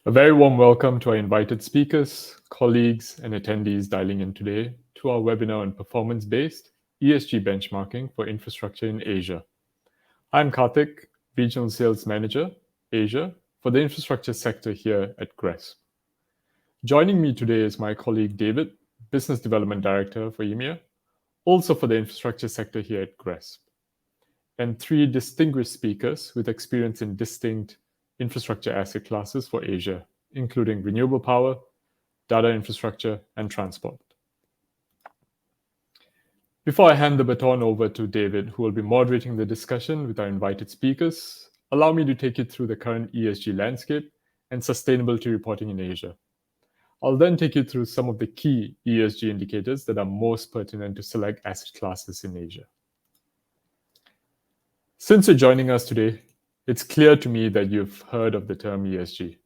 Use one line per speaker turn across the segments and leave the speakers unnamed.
A very warm welcome to our invited speakers, colleagues, and attendees dialing in today to our webinar on performance-based ESG benchmarking for infrastructure in Asia. I'm Karthik, Regional Sales Manager, Asia, for the infrastructure sector here at GRESB. Joining me today is my colleague David, Business Development Director for EMEA, also for the infrastructure sector here at GRESB, and three distinguished speakers with experience in distinct infrastructure asset classes for Asia, including renewable power, data infrastructure, and transport. Before I hand the baton over to David, who will be moderating the discussion with our invited speakers, allow me to take you through the current ESG landscape and sustainability reporting in Asia. I'll then take you through some of the key ESG indicators that are most pertinent to select asset classes in Asia. Since you're joining us today, it's clear to me that you've heard of the term ESG.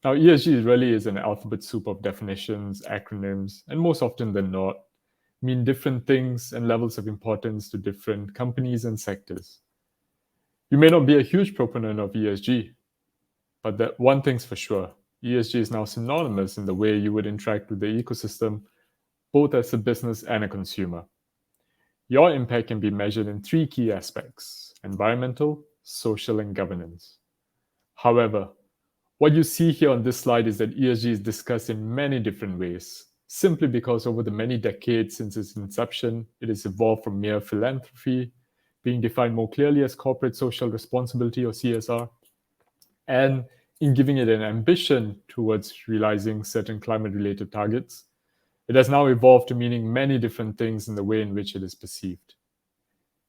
Now, ESG really is an alphabet soup of definitions, acronyms, and most often than not, mean different things and levels of importance to different companies and sectors. You may not be a huge proponent of ESG, but that one thing's for sure, ESG is now synonymous in the way you would interact with the ecosystem, both as a business and a consumer. Your impact can be measured in three key aspects: environmental, social, and governance. However, what you see here on this slide is that ESG is discussed in many different ways, simply because over the many decades since its inception, it has evolved from mere philanthropy, being defined more clearly as corporate social responsibility or CSR, and in giving it an ambition towards realizing certain climate-related targets, it has now evolved to meaning many different things in the way in which it is perceived.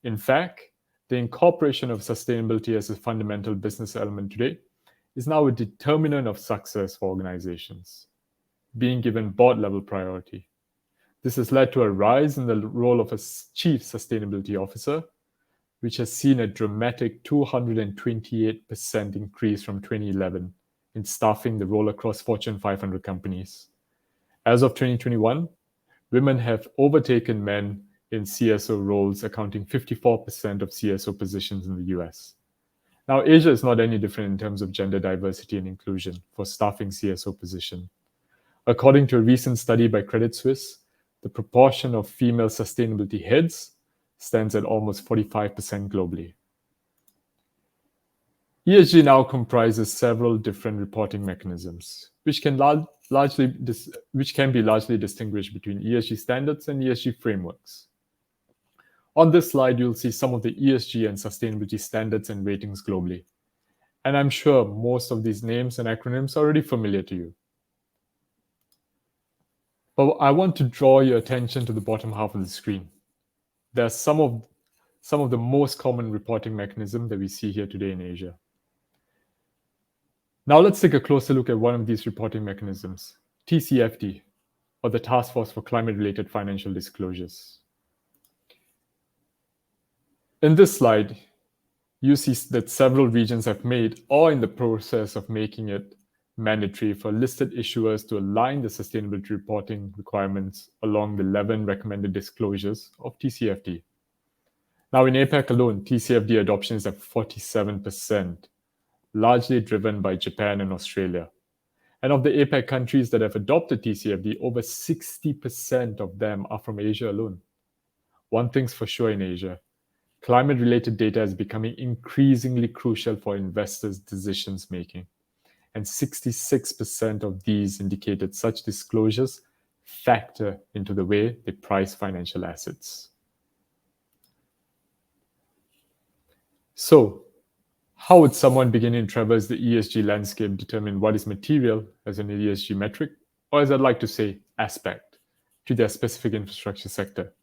In fact, the incorporation of sustainability as a fundamental business element today is now a determinant of success for organizations, being given board-level priority. This has led to a rise in the role of a chief sustainability officer, which has seen a dramatic 228% increase from 2011 in staffing the role across Fortune 500 companies. As of 2021, women have overtaken men in CSO roles, accounting 54% of CSO positions in the US. Now, Asia is not any different in terms of gender diversity and inclusion for staffing CSO position. According to a recent study by Credit Suisse, the proportion of female sustainability heads stands at almost 45% globally. ESG now comprises several different reporting mechanisms, which can be largely distinguished between ESG standards and ESG frameworks. On this slide, you'll see some of the ESG and sustainability standards and ratings globally. And I'm sure most of these names and acronyms are already familiar to you. But I want to draw your attention to the bottom half of the screen. There are some of the most common reporting mechanisms that we see here today in Asia. Now let's take a closer look at one of these reporting mechanisms, TCFD, or the Task Force for Climate-Related Financial Disclosures. In this slide, you see that several regions have made or are in the process of making it mandatory for listed issuers to align the sustainability reporting requirements along the 11 recommended disclosures of TCFD. Now in APAC alone, TCFD adoption is at 47%, largely driven by Japan and Australia. And of the APAC countries that have adopted TCFD, over 60% of them are from Asia alone. One thing's for sure in Asia, climate-related data is becoming increasingly crucial for investors' decisions making. And 66% of these indicated such disclosures factor into the way they price financial assets. So, how would someone beginning to traverse the ESG landscape determine what is material as an ESG metric, or as I'd like to say, aspect, to their specific infrastructure sector?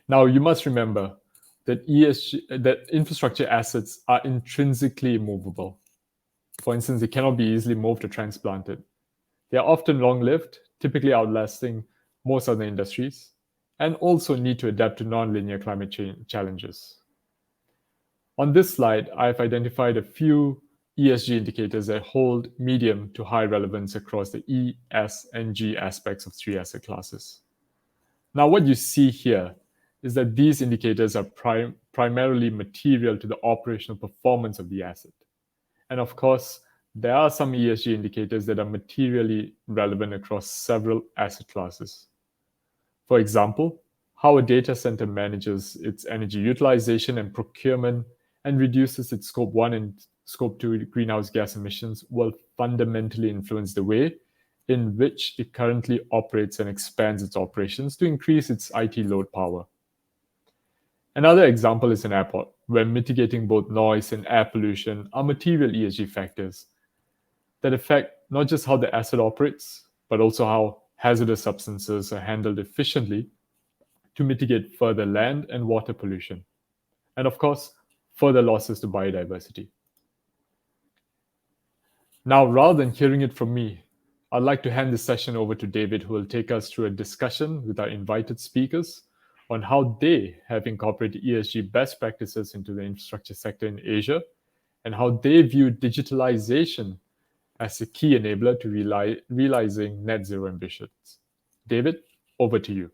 Now, you must remember that infrastructure assets are intrinsically immovable. For instance, they cannot be easily moved or transplanted. They are often long-lived, typically outlasting most other industries, and also need to adapt to non-linear climate change challenges. On this slide, I've identified a few ESG indicators that hold medium to high relevance across the E, S, and G aspects of three asset classes. Now, what you see here is that these indicators are primarily material to the operational performance of the asset. And of course, there are some ESG indicators that are materially relevant across several asset classes. For example, how a data center manages its energy utilization and procurement and reduces its Scope 1 and Scope 2 greenhouse gas emissions will fundamentally influence the way in which it currently operates and expands its operations to increase its IT load power. Another example is an airport, where mitigating both noise and air pollution are material ESG factors that affect not just how the asset operates, but also how hazardous substances are handled efficiently to mitigate further land and water pollution. And of course, further losses to biodiversity. Now, rather than hearing it from me, I'd like to hand this session over to David, who will take us through a discussion with our invited speakers on how they have incorporated ESG best practices into the infrastructure sector in Asia and how they view digitalization as a key enabler to realizing net zero ambitions. David, over to you.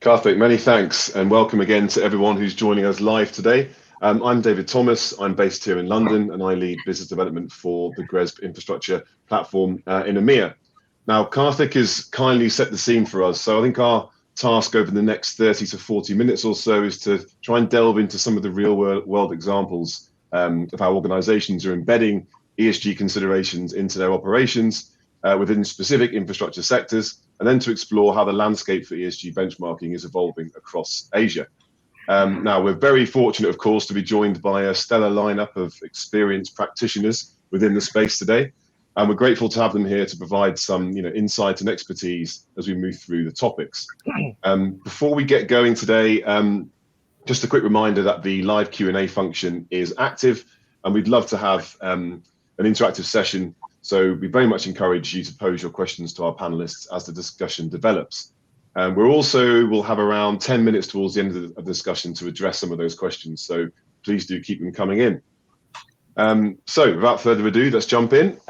Karthik, many thanks and welcome again to everyone who's joining us live today. I'm David Thomas. I'm based here in London and I lead business development for the GRESB Infrastructure platform in EMEA. Now, Karthik has kindly set the scene for us, so I think our task over the next 30 to 40 minutes or so is to try and delve into some of the real world examples of how organizations are embedding ESG considerations into their operations within specific infrastructure sectors, and then to explore how the landscape for ESG benchmarking is evolving across Asia. Now, we're very fortunate, of course, to be joined by a stellar lineup of experienced practitioners within the space today. And we're grateful to have them here to provide some insight and expertise as we move through the topics. Before we get going today, just a quick reminder that the live Q&A function is active and we'd love to have an interactive session. So we very much encourage you to pose your questions to our panelists as the discussion develops. We'll have around 10 minutes towards the end of the discussion to address some of those questions. So please do keep them coming in. So without further ado, let's jump in.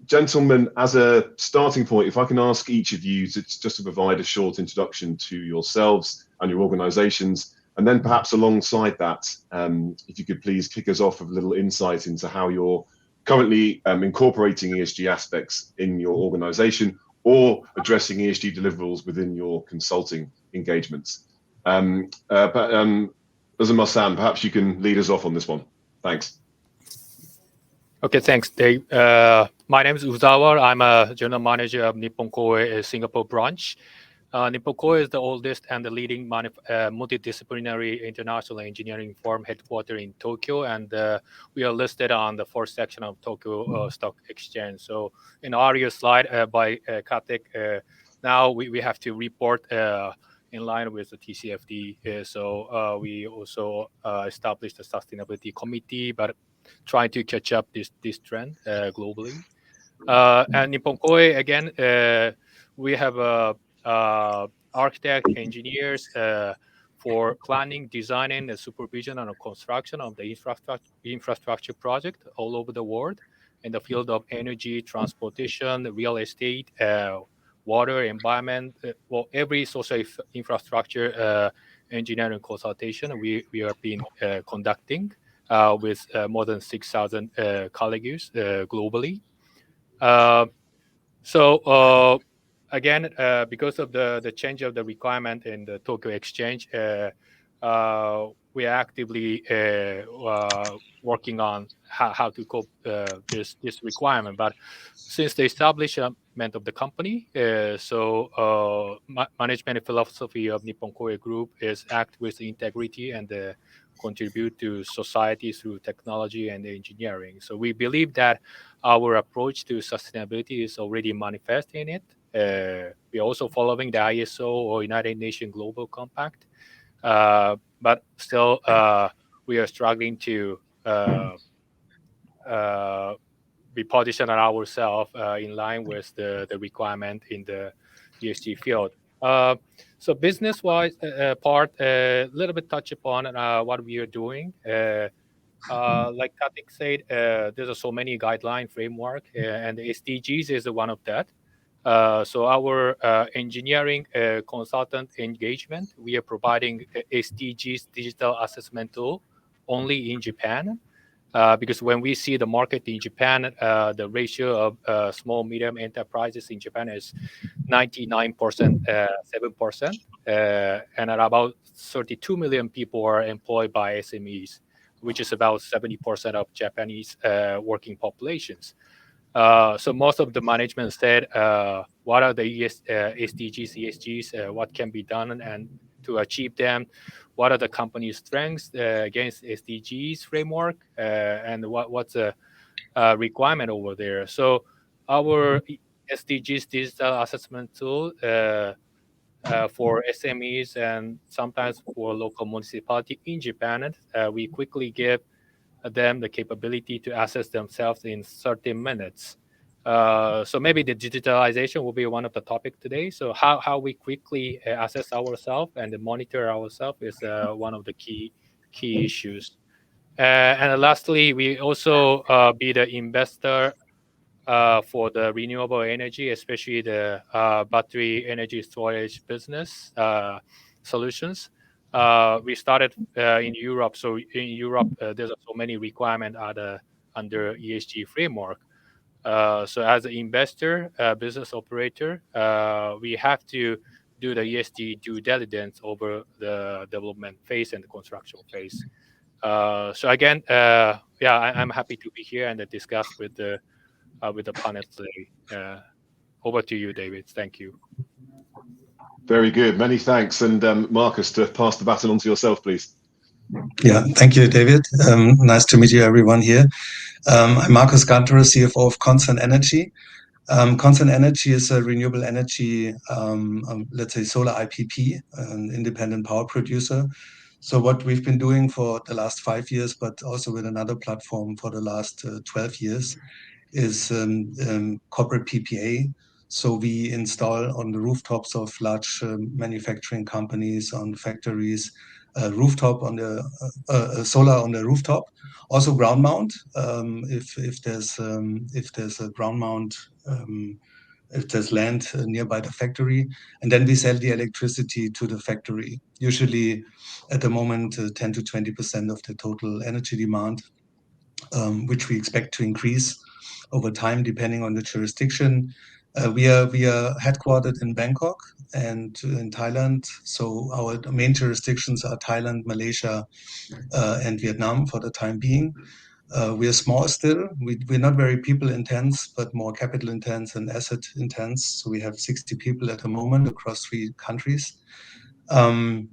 Gentlemen, as a starting point, if I can ask each of you just to provide a short introduction to yourselves and your organizations, and then perhaps alongside that, if you could please kick us off with a little insight into how you're currently incorporating ESG aspects in your organization or addressing ESG deliverables within your consulting engagements. Azuma-san, perhaps you can lead us off on this one. Thanks.
Okay, thanks, Dave. My name is Uzawa. I'm a general manager of Nippon Koei Singapore branch. Nippon Koei is the oldest and the leading multidisciplinary international engineering firm headquartered in Tokyo, and we are listed on the fourth section of Tokyo Stock Exchange. So in our earlier slide by Karthik, now we have to report in line with the TCFD. So we also established a sustainability committee, but trying to catch up this trend globally. And Nippon Koei, again, we have architect, engineers for planning, designing, and supervision and construction of the infrastructure project all over the world in the field of energy, transportation, real estate, water, environment, well, every social infrastructure engineering consultation we have been conducting with more than 6,000 colleagues globally. Again, because of the change of the requirement in the Tokyo Exchange, we are actively working on how to cope this requirement. But since the establishment of the company, management philosophy of Nippon Koei Group is act with integrity and contribute to society through technology and engineering. So we believe that our approach to sustainability is already manifest in it. We are also following the ISO or United Nations Global Compact, but still we are struggling to be positioned ourselves in line with the requirement in the ESG field. So business-wise part, a little bit touch upon what we are doing. Like Karthik said, there's so many guideline framework, and the SDGs is one of that. So our engineering consultant engagement, we are providing SDGs digital assessment tool only in Japan. Because when we see the market in Japan, the ratio of small, medium enterprises in Japan is 99%, 7%, and about 32 million people are employed by SMEs, which is about 70% of Japanese working populations. So most of the management said, what are the SDGs, ESGs, what can be done and to achieve them? What are the company's strengths against SDGs framework, and what's the requirement over there? So our SDGs digital assessment tool for SMEs and sometimes for local municipality in Japan, we quickly give them the capability to assess themselves in 30 minutes. So maybe the digitalization will be one of the topic today. So how we quickly assess ourselves and monitor ourselves is one of the key issues. And lastly, we also be the investor for the renewable energy, especially the battery energy storage business solutions. We started in Europe. So in Europe, there's so many requirements under ESG framework. So as an investor, business operator, we have to do the ESG due diligence over the development phase and the construction phase. So again, I'm happy to be here and discuss with the panel today. Over to you, David. Thank you.
Very good. Many thanks. And Marcus, to pass the baton on to yourself, please.
Yeah, thank you, David. Nice to meet you, everyone here. I'm Marcus Ganter, CFO of Concern Energy. Concern Energy is a renewable energy, let's say solar IPP, an independent power producer. So what we've been doing for the last 5 years, but also with another platform for the last 12 years, is corporate PPA. So we install on the rooftops of large manufacturing companies, on factories, rooftop on the solar on the rooftop, also ground mount. If there's a ground mount, if there's land nearby the factory, and then we sell the electricity to the factory. Usually, at the moment, 10 to 20% of the total energy demand, which we expect to increase over time, depending on the jurisdiction. We are headquartered in Bangkok and in Thailand. So our main jurisdictions are Thailand, Malaysia, and Vietnam for the time being. We are small still. We're not very people intense, but more capital intense and asset intense. So we have 60 people at the moment across 3 countries. I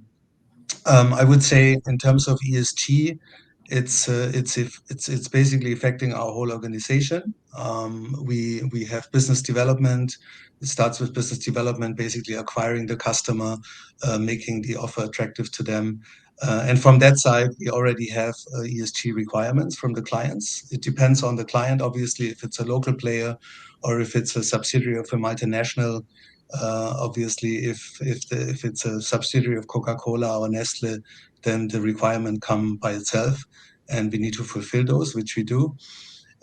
would say in terms of ESG, it's basically affecting our whole organization. We have business development. It starts with business development, basically acquiring the customer, making the offer attractive to them. And from that side, we already have ESG requirements from the clients. It depends on the client, obviously, if it's a local player or if it's a subsidiary of a multinational. Obviously, if it's a subsidiary of Coca-Cola or Nestle, then the requirement come by itself, and we need to fulfill those, which we do.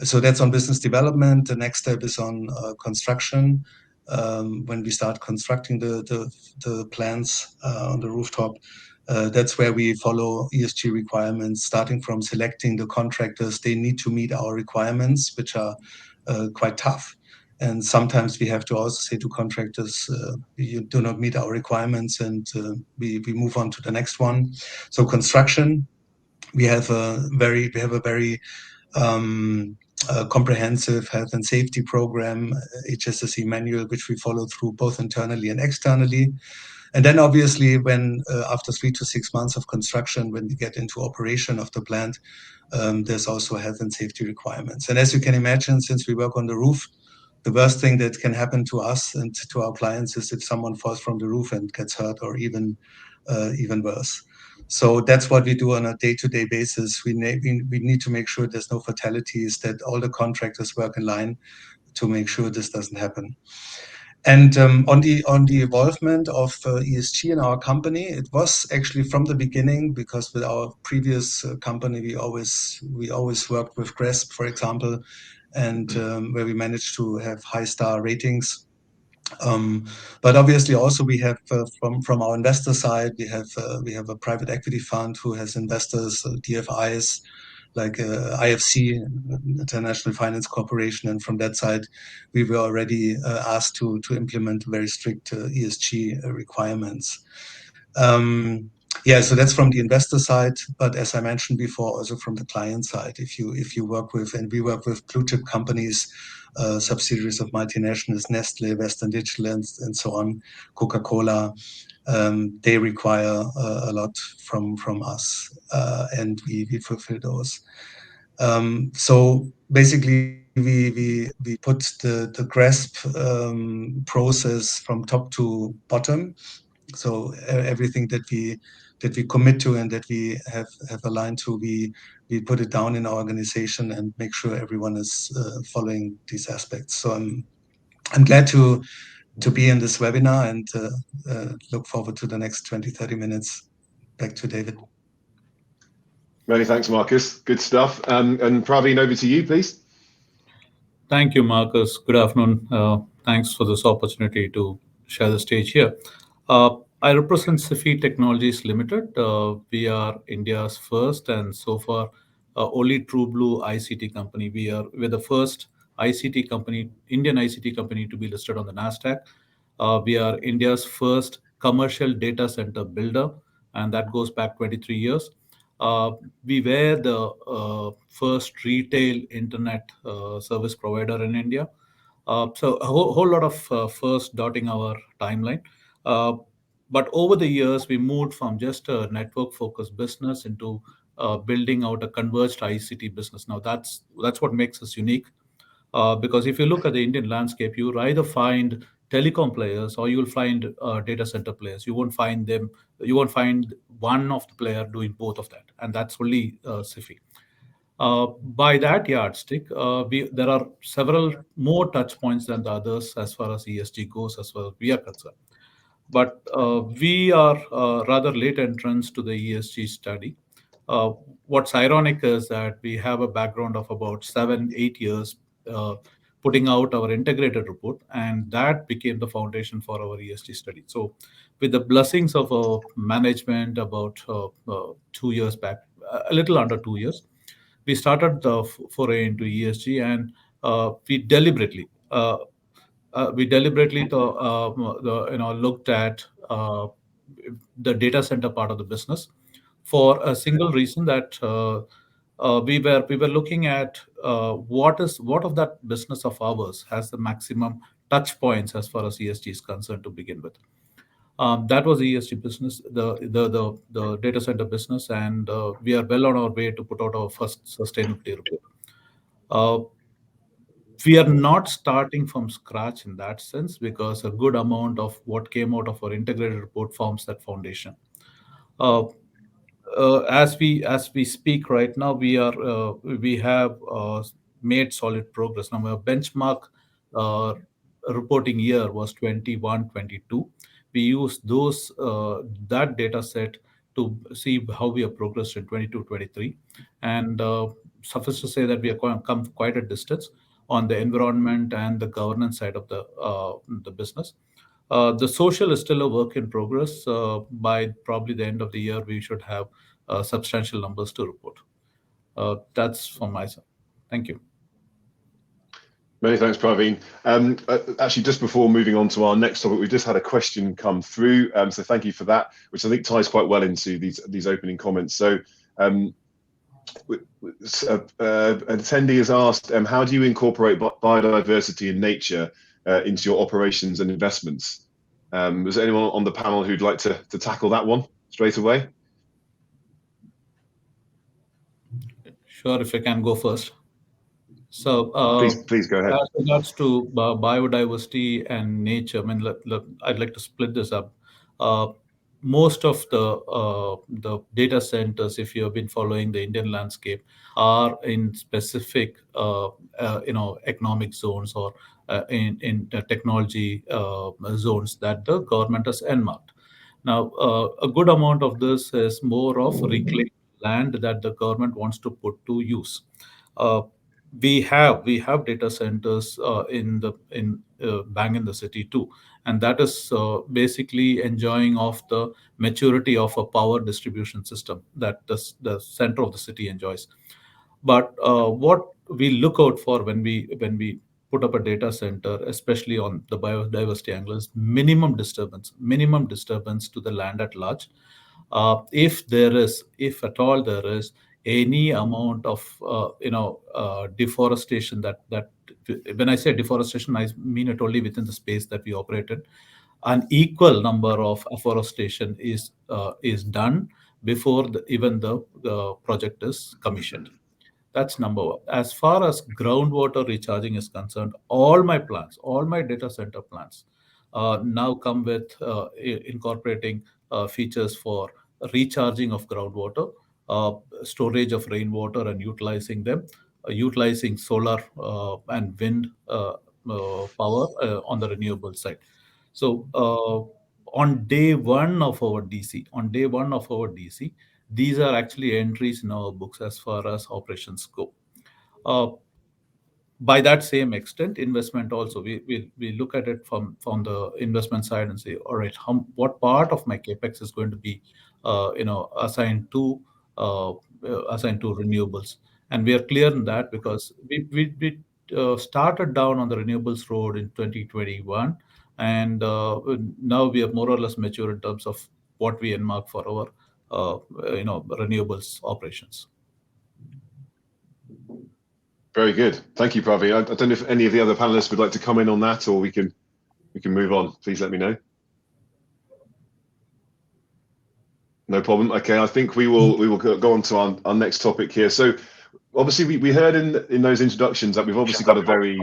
So that's on business development. The next step is on construction. When we start constructing the plants on the rooftop, that's where we follow ESG requirements, starting from selecting the contractors. They need to meet our requirements, which are quite tough. And sometimes we have to also say to contractors, you do not meet our requirements, and we move on to the next one. So construction, we have a very comprehensive health and safety program, HSSE manual, which we follow through both internally and externally. And then obviously when after 3 to 6 months of construction, when we get into operation of the plant, there's also health and safety requirements. And as you can imagine, since we work on the roof, the worst thing that can happen to us and to our clients is if someone falls from the roof and gets hurt, or even worse. So that's what we do on a day-to-day basis. We need to make sure there's no fatalities, that all the contractors work in line to make sure this doesn't happen. And on the involvement of ESG in our company, it was actually from the beginning, because with our previous company, we always worked with GRESB, for example, and where we managed to have high star ratings. But obviously, also we have from our investor side, we have a private equity fund who has investors, DFIs like IFC, International Finance Corporation, and from that side, we were already asked to implement very strict ESG requirements. Yeah, so that's from the investor side, but as I mentioned before, also from the client side, if you work with, and we work with blue chip companies, subsidiaries of multinationals, Nestle, Western Digital, and so on, Coca-Cola, they require a lot from us, and we fulfill those. So basically, we put the GRESB process from top to bottom. So everything that we commit to and that we have aligned to, we put it down in our organization and make sure everyone is following these aspects. So I'm glad to be in this webinar and look forward to the next 20-30 minutes. Back to David.
Many thanks, Marcus. Good stuff. And Praveen, over to you, please.
Thank you, Marcus. Good afternoon. Thanks for this opportunity to share the stage here. I represent SIFI Technologies Limited. We are India's first and so far only true blue ICT company. We're the first ICT company, Indian ICT company, to be listed on the NASDAQ. We are India's first commercial data center builder, and that goes back 23 years. We were the first retail internet service provider in India. So a whole lot of first dotting our timeline. But over the years, we moved from just a network-focused business into building out a converged ICT business. Now that's what makes us unique. Because if you look at the Indian landscape, you either find telecom players or you will find data center players. You won't find one of the player doing both of that, and that's only SIFI. By that yardstick, there are several more touch points than the others as far as ESG goes, as far as we are concerned. But we are rather late entrants to the ESG study. What's ironic is that we have a background of about 7-8 years putting out our integrated report, and that became the foundation for our ESG study. So with the blessings of our management about 2 years back, a little under 2 years, we started the foray into ESG, and we deliberately looked at the data center part of the business for a single reason, that we were looking at what of that business of ours has the maximum touch points as far as ESG is concerned to begin with. That was the ESG business, the data center business, and we are well on our way to put out our first sustainability report. We are not starting from scratch in that sense, because a good amount of what came out of our integrated report forms that foundation. As we speak right now, we have made solid progress. Now, our benchmark reporting year was 21-22. We used that data set to see how we have progressed in 22-23, and suffice to say that we have come quite a distance on the environment and the governance side of the business. The social is still a work in progress. By probably the end of the year, we should have substantial numbers to report. That's from my side. Thank you.
Many thanks, Praveen. Actually, just before moving on to our next topic, we just had a question come through, so thank you for that, which I think ties quite well into these opening comments. So an attendee has asked, how do you incorporate biodiversity and nature into your operations and investments? Was there anyone on the panel who'd like to tackle that one straight away?
Sure, if I can go first. So
please go ahead.
As regards to biodiversity and nature, I mean, I'd like to split this up. Most of the data centers, if you have been following the Indian landscape, are in specific economic zones or in technology zones that the government has earmarked. Now, a good amount of this is more of reclaimed land that the government wants to put to use. We have data centers bang in the city too, and that is basically enjoying of the maturity of a power distribution system that the center of the city enjoys. But what we look out for when we put up a data center, especially on the biodiversity angle, is minimum disturbance to the land at large. If at all there is any amount of deforestation, that when I say deforestation, I mean it only within the space that we operate in. An equal number of afforestation is done before even the project is commissioned. That's number one. As far as groundwater recharging is concerned, all my data center plans now come with incorporating features for recharging of groundwater, storage of rainwater and utilizing them, utilizing solar and wind power on the renewable side. So on day one of our DC, these are actually entries in our books as far as operations go. By that same extent, investment also, we look at it from the investment side and say, all right, what part of my capex is going to be assigned to renewables, and we are clear in that because we started down on the renewables road in 2021, and now we are more or less mature in terms of what we earmark for our renewables operations.
Very good. Thank you, Pravi. I don't know if any of the other panelists would like to comment on that, or we can move on. Please let me know. No problem. Okay, I think we will go on to our next topic here. So obviously we heard in those introductions that we've obviously got a very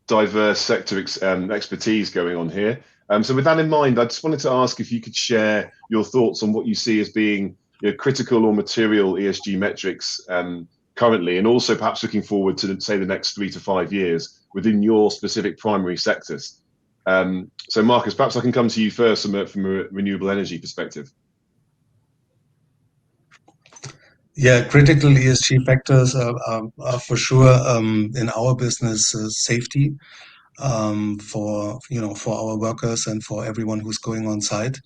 diverse sector expertise going on here. So with that in mind, I just wanted to ask if you could share your thoughts on what you see as being critical or material ESG metrics currently, and also perhaps looking forward to, say, the next 3 to 5 years within your specific primary sectors. So Marcus, perhaps I can come to you first from a renewable energy perspective.
Yeah, critical ESG factors are for sure in our business safety for our workers and for everyone who's going on site.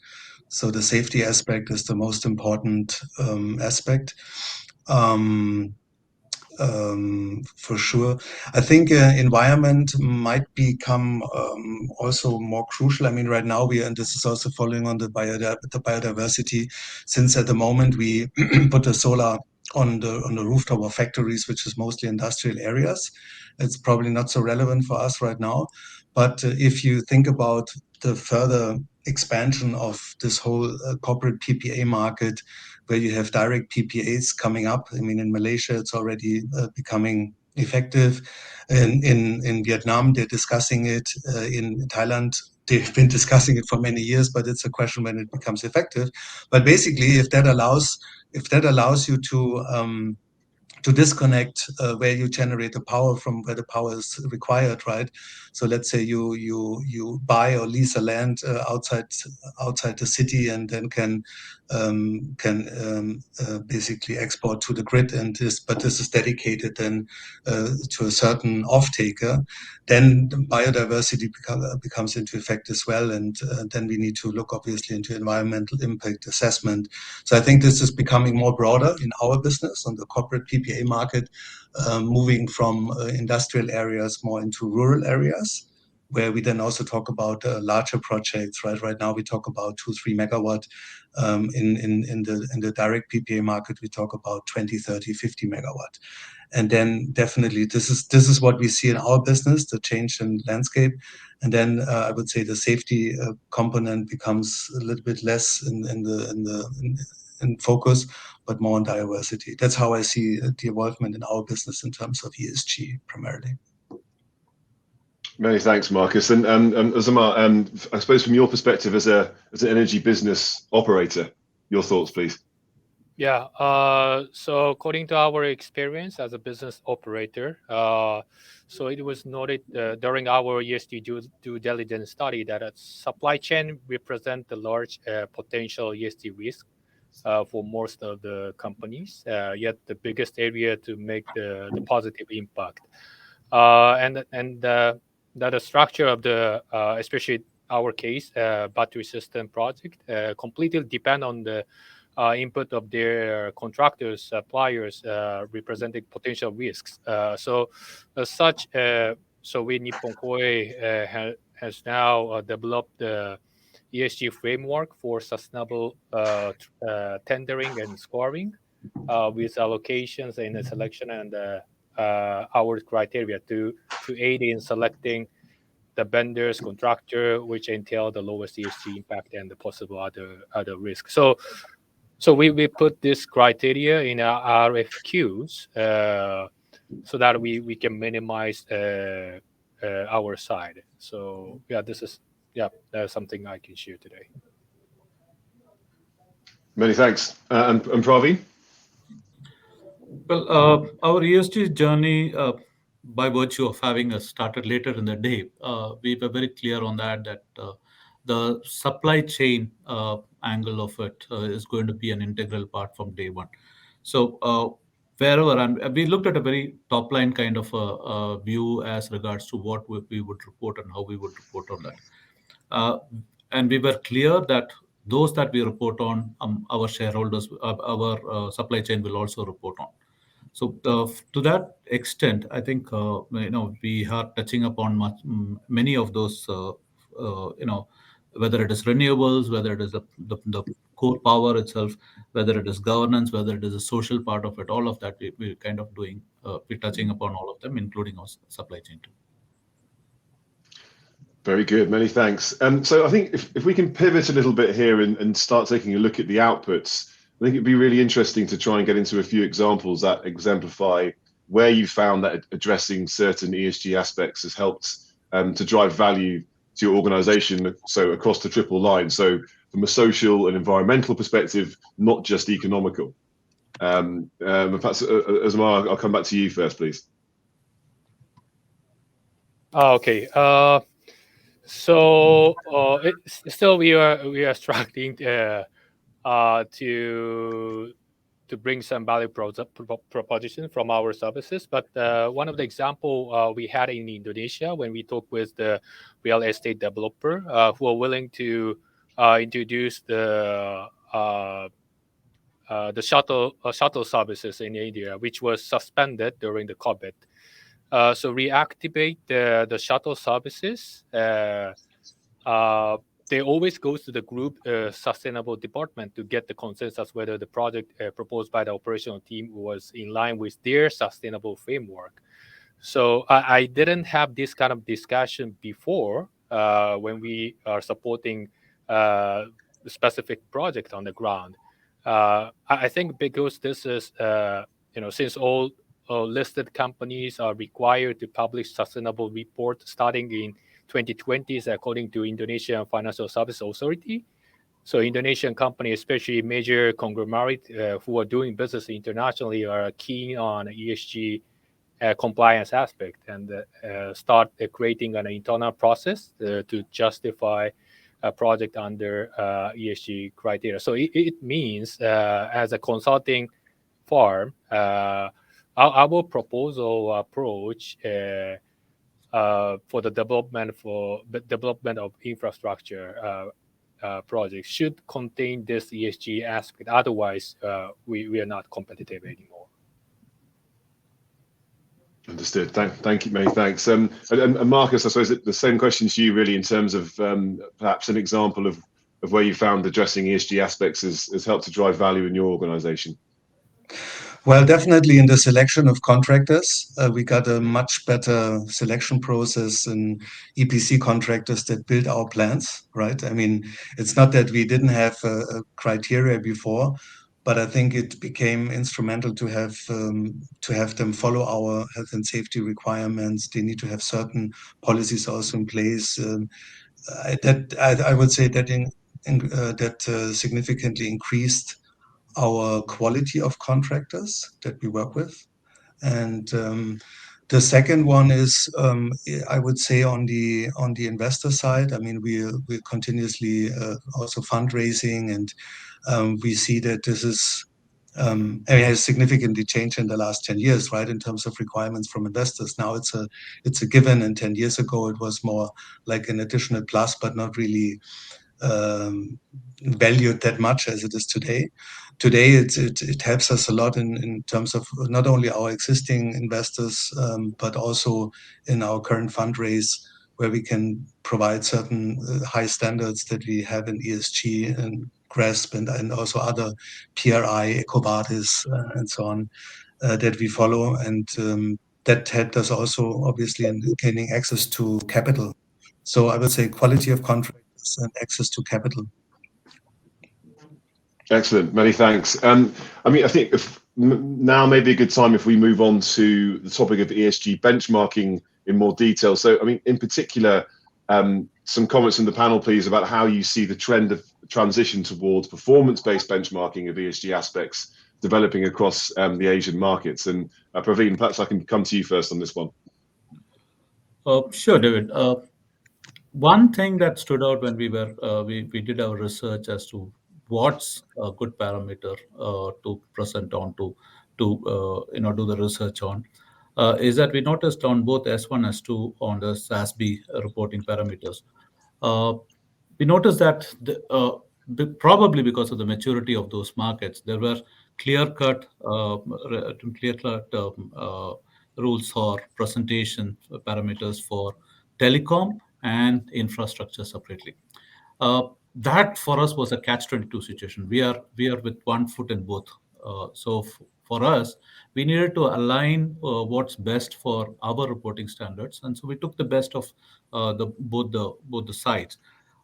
So the safety aspect is the most important aspect. For sure. I think environment might become also more crucial. I mean, right now and this is also following on the biodiversity, since at the moment we put the solar on the rooftop of factories, which is mostly industrial areas. It's probably not so relevant for us right now. But if you think about the further expansion of this whole corporate PPA market, where you have direct PPAs coming up. I mean, in Malaysia, it's already becoming effective. In Vietnam, they're discussing it. In Thailand, they've been discussing it for many years, but it's a question when it becomes effective. But basically, if that allows you to disconnect where you generate the power from where the power is required, right? So let's say you buy or lease a land outside the city, and then can basically export to the grid, but this is dedicated then to a certain off-taker, then biodiversity becomes into effect as well, and then we need to look obviously into environmental impact assessment. So I think this is becoming more broader in our business on the corporate PPA market, moving from industrial areas more into rural areas, where we then also talk about larger projects. Right now we talk about 2-3 megawatt. In the direct PPA market, we talk about 20, 30, 50 megawatt. And then definitely this is what we see in our business, the change in landscape. And then I would say the safety component becomes a little bit less in focus, but more on diversity. That's how I see the involvement in our business in terms of ESG primarily.
Many thanks, Marcus. And Azamar, I suppose from your perspective as an energy business operator, your thoughts, please.
Yeah. So according to our experience as a business operator, so it was noted during our ESG due diligence study that supply chain represent the large potential ESG risk for most of the companies, yet the biggest area to make the positive impact. And the structure of the especially our case, battery system project, completely depend on the input of their contractors, suppliers, representing potential risks. So as such, so we Nippon Koei has now developed the ESG framework for sustainable tendering and scoring, with allocations and the selection and our criteria to aid in selecting the vendors, contractor, which entail the lowest ESG impact and the possible other risks. So we put this criteria in our RFQs, so that we can minimize our side. So yeah, this is something I can share today.
Many thanks. And Praveen?
Well, our ESG journey, by virtue of having us started later in the day, we were very clear on that the supply chain angle of it is going to be an integral part from day one. So wherever, and we looked at a very top line kind of a view as regards to what we would report and how we would report on that. And we were clear that those that we report on, our shareholders, our supply chain will also report on. So to that extent, I think we are touching upon many of those, whether it is renewables, whether it is the core power itself, whether it is governance, whether it is a social part of it, all of that we're kind of doing. We're touching upon all of them, including our supply chain too.
Very good, many thanks. So I think if we can pivot a little bit here and start taking a look at the outputs, I think it'd be really interesting to try and get into a few examples that exemplify where you found that addressing certain ESG aspects has helped to drive value to your organization, so across the triple line. So from a social and environmental perspective, not just economical. Perhaps, Asmar, I'll come back to you first, please.
Okay. So still we are struggling to bring some value proposition from our services. But one of the example we had in Indonesia when we talked with the real estate developer who are willing to introduce the shuttle services in India, which was suspended during the COVID. So reactivate the shuttle services. They always goes to the group sustainable department to get the consensus whether the project proposed by the operational team was in line with their sustainable framework. So I didn't have this kind of discussion before when we are supporting the specific project on the ground. I think because this is since all listed companies are required to publish sustainable report starting in 2020s according to Indonesian Financial Services Authority. So Indonesian companies, especially major conglomerate who are doing business internationally, are keen on ESG compliance aspect and start creating an internal process to justify a project under ESG criteria. So it means as a consulting firm, our proposal approach for the development of infrastructure projects should contain this ESG aspect. Otherwise, we are not competitive anymore.
Understood. Thank you, many thanks. And Marcus, I suppose the same question to you, really, in terms of perhaps an example of where you found addressing ESG aspects has helped to drive value in your organization.
Well, definitely in the selection of contractors, we got a much better selection process in EPC contractors that build our plants, right? I mean, it's not that we didn't have a criteria before, but I think it became instrumental to have them follow our health and safety requirements. They need to have certain policies also in place. I would say that that significantly increased our quality of contractors that we work with. And the second one is, I would say, on the investor side. I mean, we're continuously also fundraising, and we see that this is it has significantly changed in the last 10 years, right, in terms of requirements from investors. Now it's a given, and 10 years ago it was more like an additional plus, but not really valued that much as it is today. Today, it helps us a lot in terms of not only our existing investors, but also in our current fundraise, where we can provide certain high standards that we have in ESG and GRESB and also other PRI, EcoVadis, and so on, that we follow. And that helped us also, obviously, in gaining access to capital. So I would say quality of contractors and access to capital.
Excellent, many thanks. I mean, I think now may be a good time if we move on to the topic of ESG benchmarking in more detail. So, I mean, in particular, some comments from the panel, please, about how you see the trend of transition towards performance-based benchmarking of ESG aspects developing across the Asian markets. And Praveen, perhaps I can come to you first on this one.
Sure, David. One thing that stood out when we did our research as to what's a good parameter to present on to do the research on is that we noticed on both S1 S2 on the SASB reporting parameters. We noticed that probably because of the maturity of those markets, there were clear-cut rules or presentation parameters for telecom and infrastructure separately. That for us was a catch-22 situation. We are with one foot in both. So for us, we needed to align what's best for our reporting standards, and so we took the best of both the sides.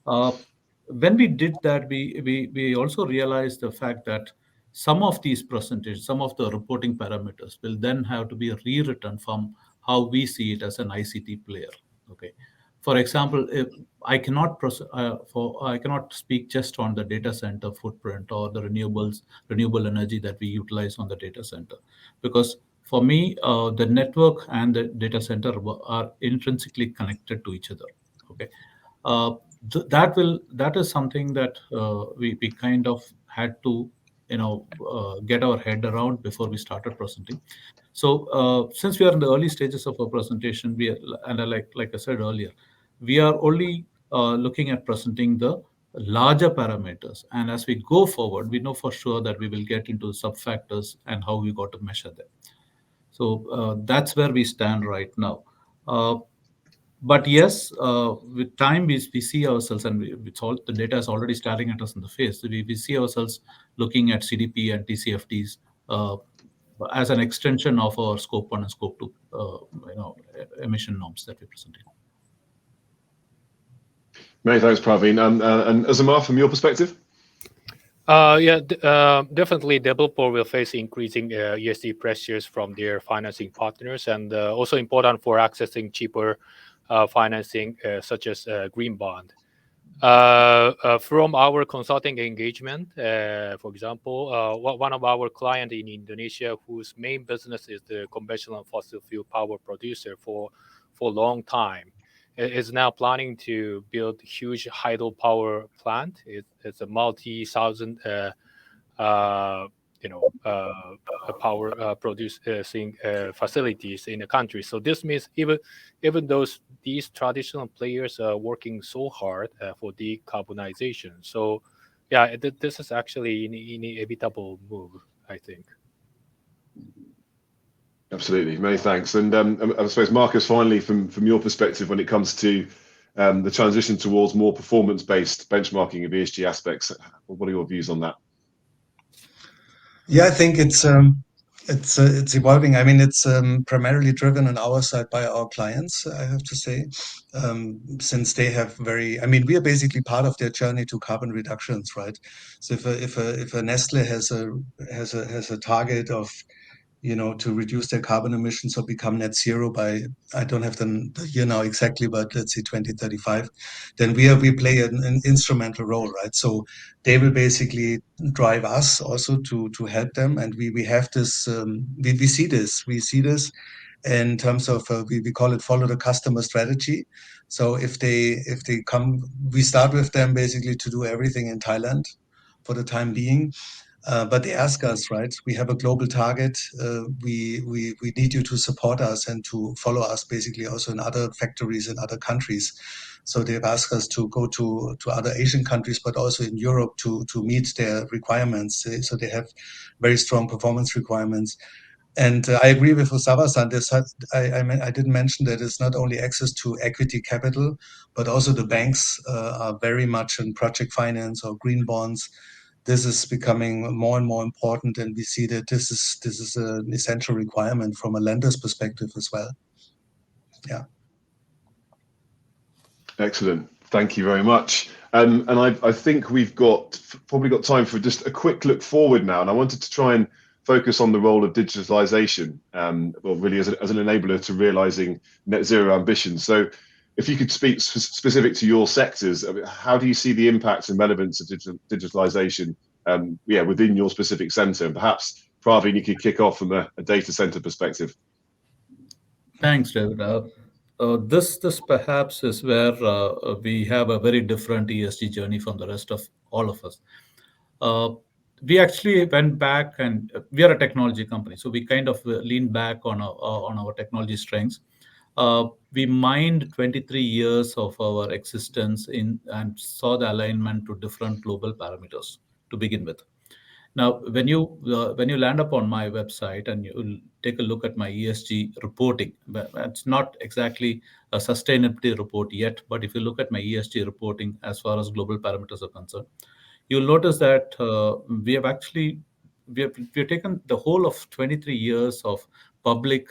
When we did that, we also realized the fact that some of these percentages, some of the reporting parameters will then have to be rewritten from how we see it as an ICT player. Okay. For example, if I cannot speak just on the data center footprint or the renewable energy that we utilize on the data center, because for me, the network and the data center are intrinsically connected to each other. Okay, that is something that we kind of had to get our head around before we started presenting. So since we are in the early stages of our presentation, like I said earlier, we are only looking at presenting the larger parameters. And as we go forward, we know for sure that we will get into sub-factors and how we got to measure them. So that's where we stand right now. But yes, with time, we see ourselves, and the data is already staring at us in the face. So we see ourselves looking at CDP and TCFDs as an extension of our Scope 1 and Scope 2 emission norms that we presented.
Many thanks, Praveen. And Azamar, from your perspective?
Definitely developer will face increasing ESG pressures from their financing partners, and also important for accessing cheaper financing such as green bond. From our consulting engagement, for example, one of our clients in Indonesia, whose main business is the conventional fossil fuel power producer for a long time, is now planning to build a huge hydropower plant. It's a multi-thousand power producing facilities in the country. So this means even though these traditional players are working so hard for decarbonization. So yeah, this is actually an inevitable move, I think.
Absolutely, many thanks. And I suppose, Marcus, finally, from your perspective, when it comes to the transition towards more performance-based benchmarking of ESG aspects, what are your views on that?
Yeah, I think it's evolving. I mean, it's primarily driven on our side by our clients, I have to say, since they have we are basically part of their journey to carbon reductions, right? So if a Nestle has a target of to reduce their carbon emissions or become net zero by, I don't have the year now exactly, but let's say 2035, then we play an instrumental role, right? So they will basically drive us also to help them, and we have this. We see this in terms of we call it follow the customer strategy. So if they come, we start with them basically to do everything in Thailand for the time being. But they ask us, right? We have a global target. We need you to support us and to follow us, basically, also in other factories in other countries. So they've asked us to go to other Asian countries, but also in Europe to meet their requirements. So they have very strong performance requirements. And I agree with Osawa-san. I didn't mention that it's not only access to equity capital, but also the banks are very much in project finance or green bonds. This is becoming more and more important, and we see that this is an essential requirement from a lender's perspective as well. Yeah.
Excellent. Thank you very much. And I think we've probably got time for just a quick look forward now. And I wanted to try and focus on the role of digitalization, well, really as an enabler to realizing net zero ambitions. So if you could speak specific to your sectors, how do you see the impact and relevance of digitalization within your specific center? And perhaps, Praveen, you could kick off from a data center perspective.
Thanks, David. This perhaps is where we have a very different ESG journey from the rest of all of us. We actually went back, and we are a technology company, so we kind of leaned back on our technology strengths. We mined 23 years of our existence and saw the alignment to different global parameters to begin with. Now, when you land up on my website and you take a look at my ESG reporting, it's not exactly a sustainability report yet, but if you look at my ESG reporting as far as global parameters are concerned, you'll notice that we have taken the whole of 23 years of public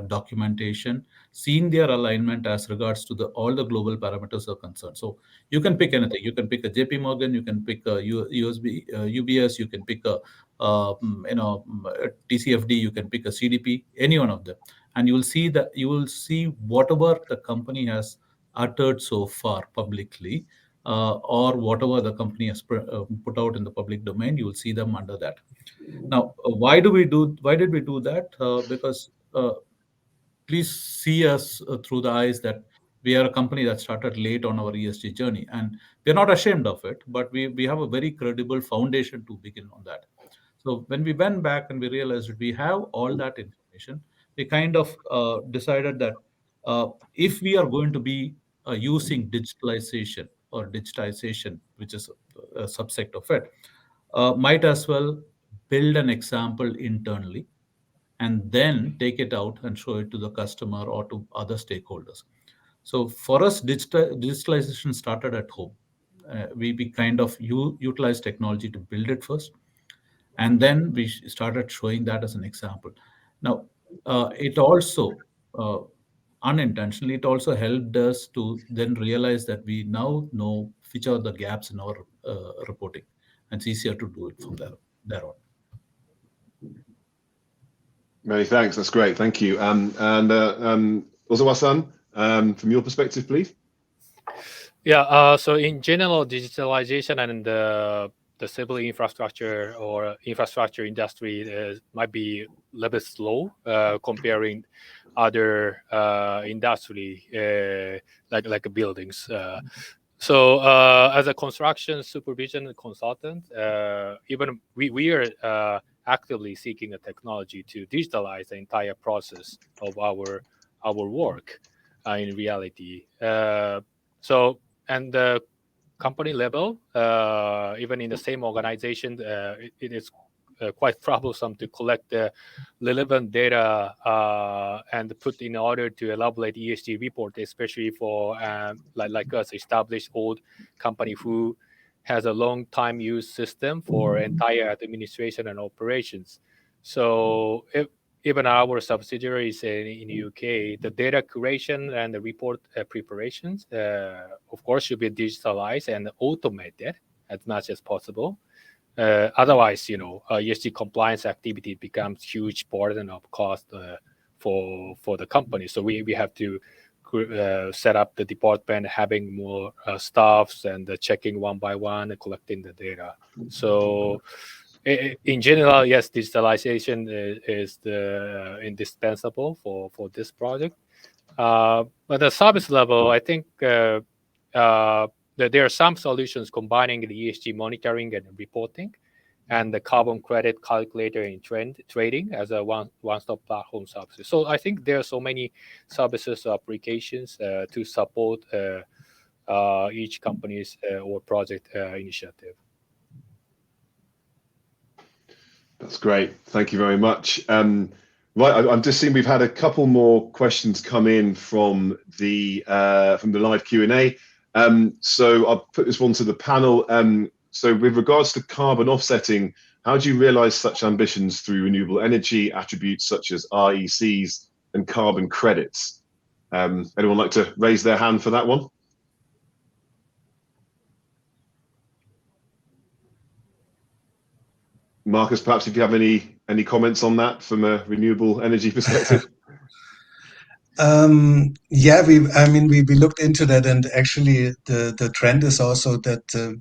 documentation, seen their alignment as regards to all the global parameters are concerned. So you can pick anything. You can pick a JP Morgan, you can pick a UBS, you can pick a TCFD, you can pick a CDP, any one of them, and you will see whatever the company has uttered so far publicly, or whatever the company has put out in the public domain, you will see them under that. Now, why did we do that? Because please see us through the eyes that we are a company that started late on our ESG journey, and we're not ashamed of it, but we have a very credible foundation to begin on that. So when we went back and we realized that we have all that information, we kind of decided that if we are going to be using digitization, which is a subsect of it, might as well build an example internally and then take it out and show it to the customer or to other stakeholders. So for us, digitalization started at home. We kind of utilized technology to build it first, and then we started showing that as an example. Now, it also, unintentionally, it also helped us to then realize that we now know which are the gaps in our reporting, and it's easier to do it from there on.
Many thanks. That's great. Thank you. And Osawa-san, from your perspective, please.
Yeah. So in general, digitalization and the civil infrastructure or infrastructure industry might be a little bit slow comparing other industry like buildings. So as a construction supervision consultant, even we are actively seeking a technology to digitalize the entire process of our work in reality. So and the company level, even in the same organization, it is quite troublesome to collect the relevant data and put in order to elaborate ESG report, especially for like us, established old company who has a long time use system for entire administration and operations. So even our subsidiaries in the UK, the data curation and the report preparations, of course, should be digitalized and automated as much as possible. Otherwise, ESG compliance activity becomes huge burden of cost for the company. So we have to set up the department, having more staffs and checking one by one and collecting the data. So in general, yes, digitalization is indispensable for this project. But the service level, I think there are some solutions combining the ESG monitoring and reporting and the carbon credit calculator in trading as a one-stop platform service. So I think there are so many services or applications to support each company's or project initiative.
That's great. Thank you very much. Right, I'm just seeing we've had a couple more questions come in from the live Q&A. So I'll put this one to the panel. So with regards to carbon offsetting, how do you realize such ambitions through renewable energy attributes such as RECs and carbon credits? Anyone like to raise their hand for that one? Marcus, perhaps if you have any comments on that from a renewable energy perspective.
Yeah, we looked into that, and actually the trend is also that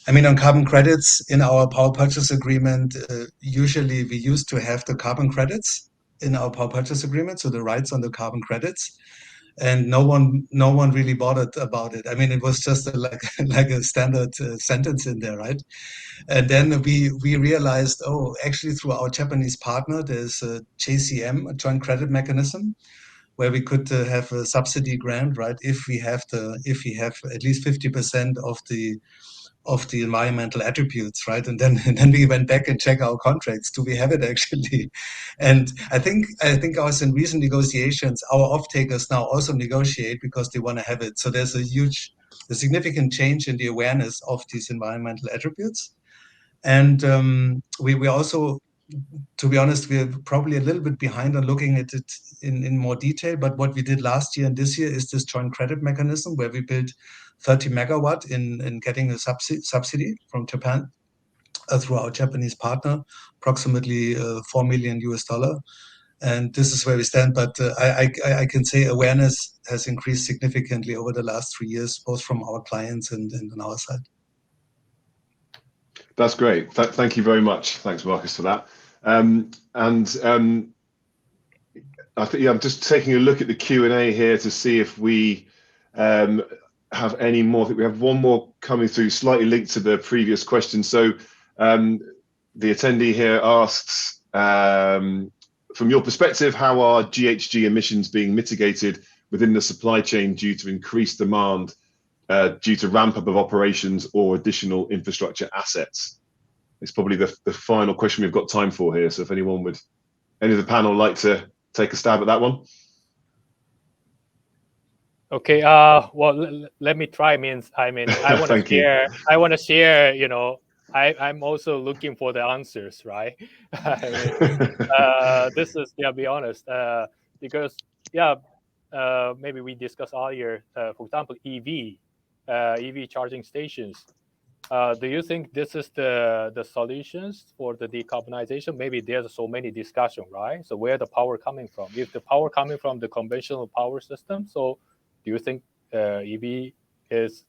on carbon credits in our power purchase agreement, usually we used to have the carbon credits in our power purchase agreement, so the rights on the carbon credits, and no one really bothered about it. It was just like a standard sentence in there, right? And then we realized, oh, actually through our Japanese partner, there's a JCM, a joint credit mechanism, where we could have a subsidy grant, right? If we have at least 50% of the environmental attributes, right? And then we went back and checked our contracts. Do we have it actually? And I think also in recent negotiations, our off-takers now also negotiate because they want to have it. So there's a significant change in the awareness of these environmental attributes. And we also, to be honest, we're probably a little bit behind on looking at it in more detail. But what we did last year and this year is this joint credit mechanism where we built 30 megawatt in getting a subsidy from Japan through our Japanese partner, approximately $4 million. And this is where we stand. But I can say awareness has increased significantly over the last 3 years, both from our clients and on our side.
That's great. Thank you very much. Thanks, Marcus, for that. I think I'm just taking a look at the Q&A here to see if we have any more. I think we have one more coming through, slightly linked to the previous question. So the attendee here asks, from your perspective, how are GHG emissions being mitigated within the supply chain due to increased demand, due to ramp up of operations or additional infrastructure assets? It's probably the final question we've got time for here. So if any of the panel like to take a stab at that one.
Okay. Well, let me try. I want to share. I want to share. I'm also looking for the answers, right? This is, be honest, because maybe we discussed earlier. For example, EV charging stations. Do you think this is the solutions for the decarbonization? Maybe there's so many discussions, right? So where the power coming from? If the power coming from the conventional power system, so do you think EV is,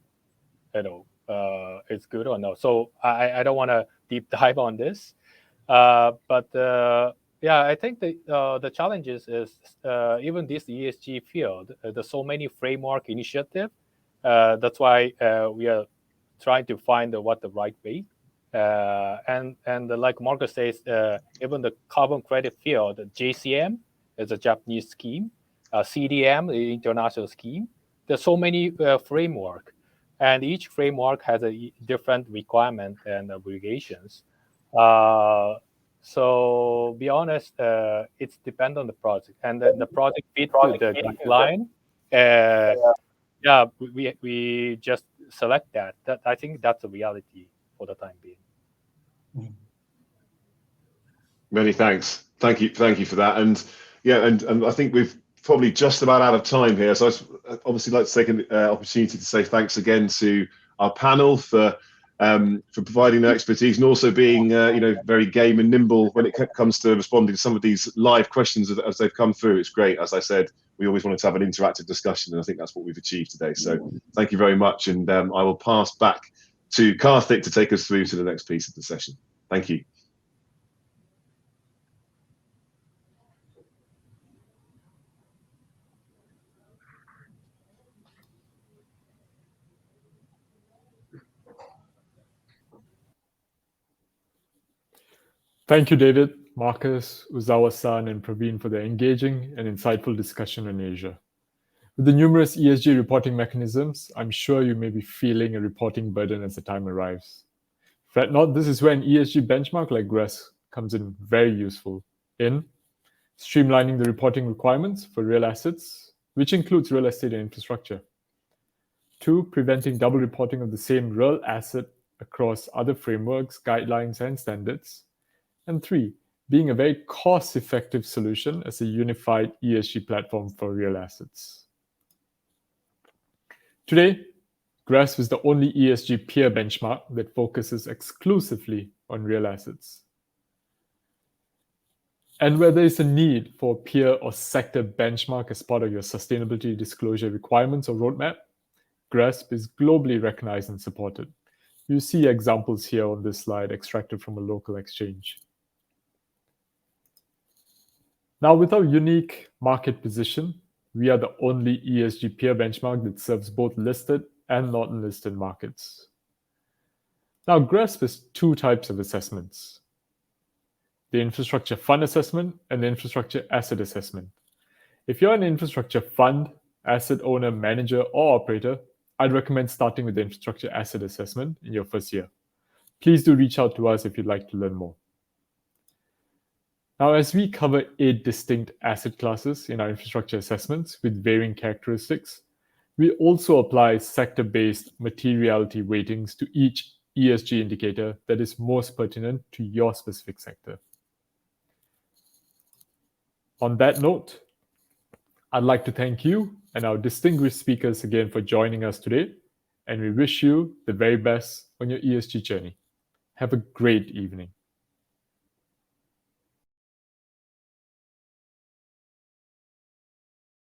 it's good or no? So I don't want to deep dive on this, but I think the challenges is even this ESG field. There's so many framework initiative. That's why we are trying to find what the right way. And like Marcus says, even the carbon credit field, the JCM is a Japanese scheme, CDM, the international scheme. There's so many framework, and each framework has a different requirement and obligations. So be honest, it's depend on the project, and then the project fit to the guideline. We just select that. I think that's a reality for the time being.
Many thanks. Thank you for that. And and I think we've probably just about out of time here. So I'd obviously like to take an opportunity to say thanks again to our panel for providing their expertise and also being very game and nimble when it comes to responding to some of these live questions as they've come through. It's great. As I said, we always wanted to have an interactive discussion, and I think that's what we've achieved today. So thank you very much, and I will pass back to Karthik to take us through to the next piece of the session. Thank you.
Thank you, David, Marcus, Uzawa-san, and Praveen for their engaging and insightful discussion on Asia. With the numerous ESG reporting mechanisms, I'm sure you may be feeling a reporting burden as the time arrives. Fret not, this is where an ESG benchmark like GRESB comes in very useful in streamlining the reporting requirements for real assets, which includes real estate and infrastructure. 2, preventing double reporting of the same real asset across other frameworks, guidelines, and standards. And 3, being a very cost-effective solution as a unified ESG platform for real assets. Today, GRESB is the only ESG peer benchmark that focuses exclusively on real assets. And where there is a need for a peer or sector benchmark as part of your sustainability disclosure requirements or roadmap, GRESB is globally recognized and supported. You see examples here on this slide extracted from a local exchange. Now, with our unique market position, we are the only ESG peer benchmark that serves both listed and non-listed markets. Now, GRESB has 2 types of assessments: the infrastructure fund assessment and the infrastructure asset assessment. If you're an infrastructure fund, asset owner, manager, or operator, I'd recommend starting with the infrastructure asset assessment in your first year. Please do reach out to us if you'd like to learn more. Now, as we cover 8 distinct asset classes in our infrastructure assessments with varying characteristics, we also apply sector-based materiality weightings to each ESG indicator that is most pertinent to your specific sector. On that note, I'd like to thank you and our distinguished speakers again for joining us today, and we wish you the very best on your ESG journey. Have a great evening.